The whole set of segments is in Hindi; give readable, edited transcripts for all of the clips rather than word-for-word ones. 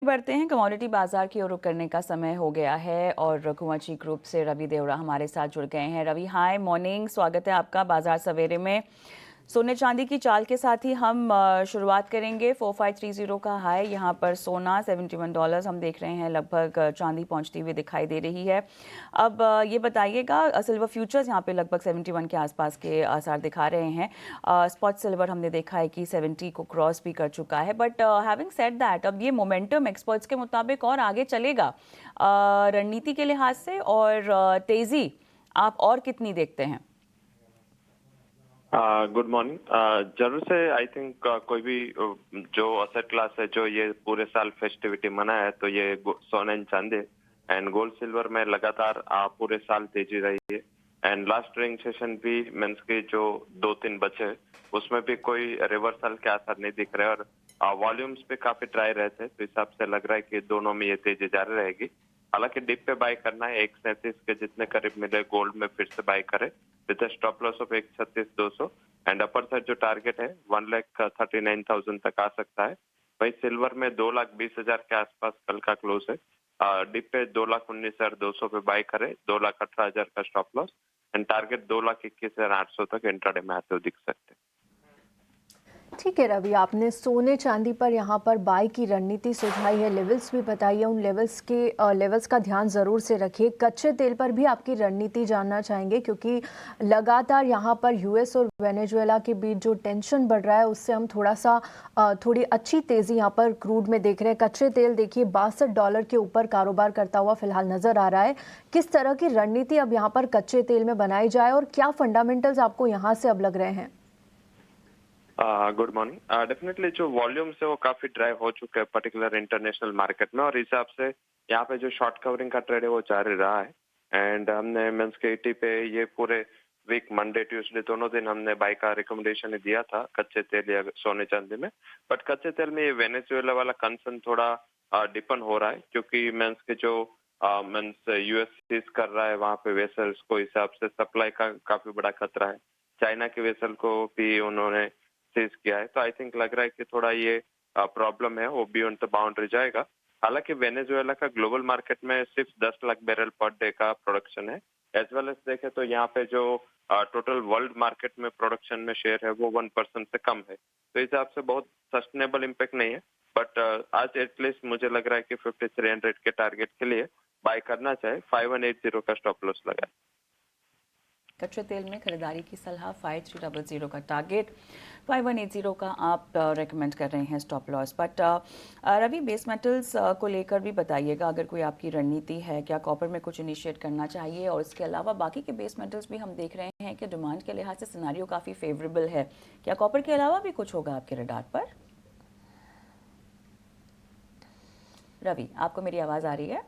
बढ़ते हैं कमोडिटी बाजार की ओर रुख करने का समय हो गया है और कुंवची ग्रुप से रवि देवड़ा हमारे साथ जुड़ गए हैं। रवि, हाय मॉर्निंग, स्वागत है आपका बाजार सवेरे में। सोने चांदी की चाल के साथ ही हम शुरुआत करेंगे। 4530 का हाई यहाँ पर सोना $71 हम देख रहे हैं, लगभग चांदी पहुँचती हुई दिखाई दे रही है। अब ये बताइएगा, सिल्वर फ्यूचर्स यहाँ पे लगभग 71 के आसपास के आसार दिखा रहे हैं। स्पॉट सिल्वर हमने देखा है कि 70 को क्रॉस भी कर चुका है, बट हैविंग सेड दैट अब ये मोमेंटम एक्सपर्ट्स के मुताबिक और आगे चलेगा रणनीति के लिहाज से, और तेज़ी आप और कितनी देखते हैं? Good morning. जरूर से आई थिंक कोई भी जो असेट क्लास है जो ये पूरे साल फेस्टिविटी मनाया है, तो ये सोना एंड चांदी एंड गोल्ड सिल्वर में लगातार पूरे साल तेजी रही है। एंड लास्ट ट्रेडिंग सेशन भी मीन्स के जो 2-3 बचे उसमें भी कोई रिवर्सल के आसार नहीं दिख रहे, और वॉल्यूम्स भी काफी ड्राई रहते हैं, तो हिसाब से लग रहा है कि दोनों में ये तेजी जारी रहेगी। हालांकि डिप पे बाय करना है, 137 के जितने करीब मिले गोल्ड में फिर से बाय करे with stop loss of 136,200 and upper side जो टारगेट है 1,39,000 तक आ सकता है। वही सिल्वर में 2,20,000 के आसपास कल का क्लोज है। डिप पे 2,19,200 पे बाय करे, 2,18,000 का स्टॉप लॉस एंड टारगेट 2,21,800 तक इंट्राडे में आते हुए दिख सकते हैं। ठीक है रवि, आपने सोने चांदी पर यहाँ पर बाय की रणनीति सुझाई है, लेवल्स भी बताइए। उन लेवल्स का ध्यान ज़रूर से रखिए। कच्चे तेल पर भी आपकी रणनीति जानना चाहेंगे, क्योंकि लगातार यहाँ पर यूएस और वेनेजुएला के बीच जो टेंशन बढ़ रहा है उससे हम थोड़ी अच्छी तेज़ी यहाँ पर क्रूड में देख रहे हैं। कच्चे तेल देखिए $62 के ऊपर कारोबार करता हुआ फिलहाल नजर आ रहा है। किस तरह की रणनीति अब यहाँ पर कच्चे तेल में बनाई जाए और क्या फंडामेंटल्स आपको यहाँ से अब लग रहे हैं? Good morning. डेफिनेटली जो वॉल्यूम्स है वो काफी ड्राई हो चुके हैं पर्टिकुलर इंटरनेशनल मार्केट में, और इस हिसाब से यहाँ पे जो शॉर्ट कवरिंग का ट्रेड है वो जारी रहा है। एंड हमने मेंस के 80 पे ये पूरे वीक मंडे ट्यूसडे दोनों दिन हमने बाय का रिकमेंडेशन दिया था कच्चे तेल या सोने चांदी में। बट कच्चे तेल में ये वेनेजुएला वाला कंसर्न थोड़ा डिपेंड हो रहा है, क्योंकि मेंस के जो मेंस यूएस सीज कर रहा है वहाँ पे वेसल्स को, हिसाब से सप्लाई का काफी बड़ा खतरा है। चाइना के वेसल को भी उन्होंने सीज किया है, तो आई थिंक लग रहा है कि थोड़ा ये प्रॉब्लम है वो बियॉन्ड द बाउंड्री जाएगा। हालांकि वेनेजुएला का ग्लोबल मार्केट में सिर्फ 10 लाख बैरल पर डे का प्रोडक्शन है। एज वेल एज देखे तो यहाँ पे जो टोटल वर्ल्ड मार्केट में प्रोडक्शन में शेयर है वो 1% से कम है, तो इस हिसाब से बहुत सस्टेनेबल इम्पैक्ट नहीं है। बट आज एटलीस्ट मुझे लग रहा है कि 5300 के टारगेट के लिए बाय करना चाहे। 5180 का स्टॉप लॉस लगा है। कच्चे तेल में खरीदारी की सलाह, 5300 का टारगेट, 5180 का आप रेकमेंड कर रहे हैं stop loss. But Ravi, base metals को लेकर भी बताइएगा, अगर कोई आपकी रणनीति है, क्या कॉपर में कुछ इनिशिएट करना चाहिए? और इसके अलावा बाकी के बेस मेटल्स भी हम देख रहे हैं कि डिमांड के लिहाज से सिनेरियो काफ़ी फेवरेबल है। क्या कॉपर के अलावा भी कुछ होगा आपके रडार पर? रवि, आपको मेरी आवाज़ आ रही है?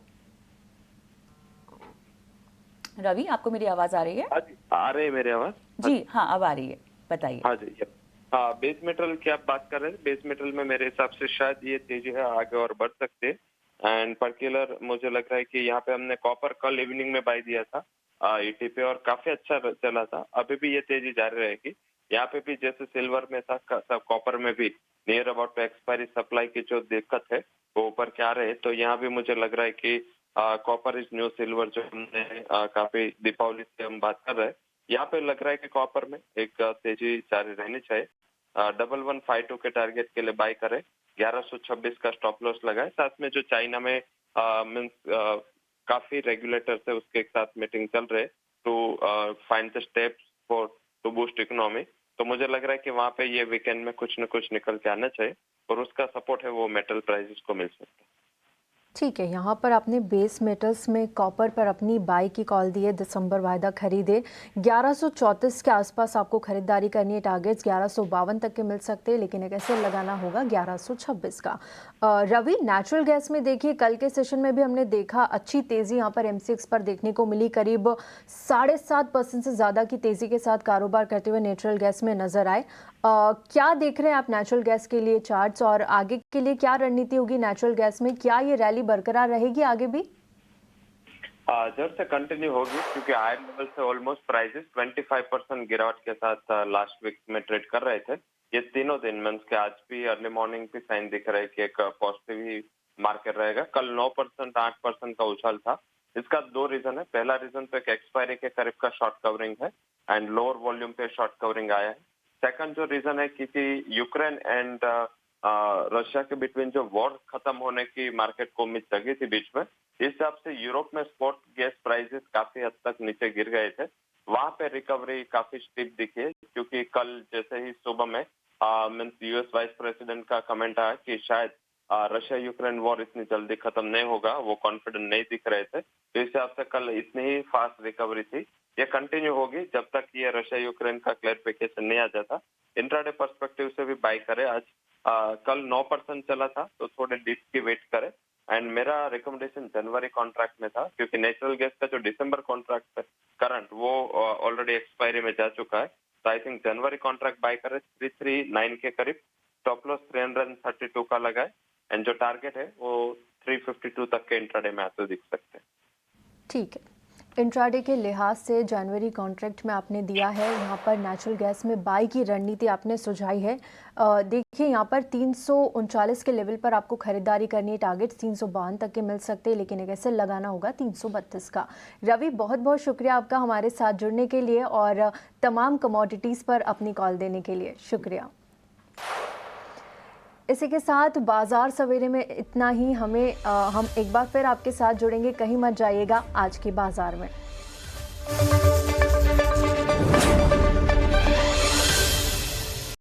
रवि, आपको मेरी आवाज़ आ रही है? हाँ जी, आ रही है मेरी आवाज? जी हाँ, अब आ रही है, बताइए। हाँ जी। हाँ, बेस मेटल की आप बात कर रहे हैं। बेस मेटल में मेरे हिसाब से शायद ये तेजी है आगे और बढ़ सकते हैं। एंड पर्टिकुलर मुझे लग रहा है कि यहाँ पे हमने कॉपर कल इवनिंग में बाय दिया था ईटी पे, और काफी अच्छा चला था। अभी भी ये तेजी जारी रहेगी। यहाँ पे भी जैसे सिल्वर में था, कॉपर में भी नियर अबाउट एक्सपायरी सप्लाई की जो दिक्कत है वो ऊपर क्या रहे, तो यहाँ भी मुझे लग रहा है कि कॉपर इज न्यू सिल्वर जो हमने काफी दीपावली से हम बात कर रहे हैं, यहाँ पे लग रहा है कि कॉपर में एक तेजी जारी रहनी चाहिए। 1152 के टारगेट के लिए बाय करें, 1126 का स्टॉप लॉस लगाए। साथ में जो चाइना में मीन्स काफी रेगुलेटर्स है उसके एक साथ मीटिंग चल रहे to find the steps for to boost economy, तो मुझे लग रहा है कि वहाँ पे ये वीकेंड में कुछ न कुछ निकल के आना चाहिए, और उसका सपोर्ट है वो मेटल प्राइसेस को मिल सकता है। ठीक है, यहाँ पर आपने बेस मेटल्स में कॉपर पर अपनी बाई की कॉल दी है, दिसंबर वायदा खरीदे। 1134 के आसपास आपको खरीदारी करनी है। टारगेट्स 1152 तक के मिल सकते हैं, लेकिन एक ऐसे लगाना होगा 1126 का। रवि, नेचुरल गैस में देखिए कल के सेशन में भी हमने देखा अच्छी तेज़ी यहाँ पर एमसीएक्स पर देखने को मिली। करीब 7.5% से ज़्यादा की तेज़ी के साथ कारोबार करते हुए नेचुरल गैस में नजर आए। क्या देख रहे हैं आप नेचुरल गैस के लिए चार्ट्स, और आगे के लिए क्या रणनीति होगी नेचुरल गैस में? क्या ये रैली बरकरार रहेगी आगे भी? जरूर से कंटिन्यू होगी, क्योंकि हायर लेवल से ऑलमोस्ट प्राइसेस 25% गिरावट के साथ लास्ट वीक में ट्रेड कर रहे थे। ये तीनों दिन मीन्स के आज भी अर्ली मॉर्निंग भी साइन दिख रहा है कि एक पॉजिटिव ही मार्केट रहेगा। कल 9% 8% का उछाल था। इसका दो रीजन है। पहला रीजन तो एक एक्सपायरी के करीब का शॉर्ट कवरिंग है एंड लोअर वॉल्यूम पे शॉर्ट कवरिंग आया है। सेकंड जो रीजन है क्योंकि यूक्रेन एंड रशिया के बिटवीन जो वॉर खत्म होने की मार्केट को उम्मीद जगी थी बीच में, इस हिसाब से यूरोप में स्पॉट गैस प्राइसेस काफी हद तक नीचे गिर गए थे। वहां पे रिकवरी काफी स्टीप दिखी है क्योंकि कल जैसे ही सुबह में मीन्स यूएस वाइस प्रेसिडेंट का कमेंट आया कि शायद रशिया यूक्रेन वॉर इतनी जल्दी खत्म नहीं होगा, वो कॉन्फिडेंट नहीं दिख रहे थे। तो इस हिसाब से कल इतनी ही फास्ट रिकवरी थी। ये कंटिन्यू होगी जब तक ये रशिया यूक्रेन का क्लैरिफिकेशन नहीं आ जाता। इंट्राडे पर्सपेक्टिव से भी बाय करे। आज कल 9% चला था तो थोड़े डिप की वेट करे एंड मेरा रिकमेंडेशन जनवरी कॉन्ट्रैक्ट में था क्योंकि नेचुरल गैस का जो दिसंबर कॉन्ट्रैक्ट है करंट वो ऑलरेडी एक्सपायरी में जा चुका है। तो I think January contract by करे 339 के करीब, स्टॉप लॉस 332 का लगाए एंड जो टारगेट है वो 352 तक के इंट्राडे में आते दिख सकते हैं। ठीक है, इंट्राडे के लिहाज से जनवरी कॉन्ट्रैक्ट में आपने दिया है, यहाँ पर नेचुरल गैस में बाई की रणनीति आपने सुझाई है। देखिए यहाँ पर 339 के लेवल पर आपको खरीदारी करनी है, टारगेट 352 तक के मिल सकते हैं, लेकिन एक ऐसे लगाना होगा 332 का। रवि, बहुत बहुत शुक्रिया आपका हमारे साथ जुड़ने के लिए और तमाम कमोडिटीज़ पर अपनी कॉल देने के लिए, शुक्रिया। इसी के साथ बाजार सवेरे में इतना ही। हम एक बार फिर आपके साथ जुड़ेंगे, कहीं मत जाइएगा आज के बाजार में।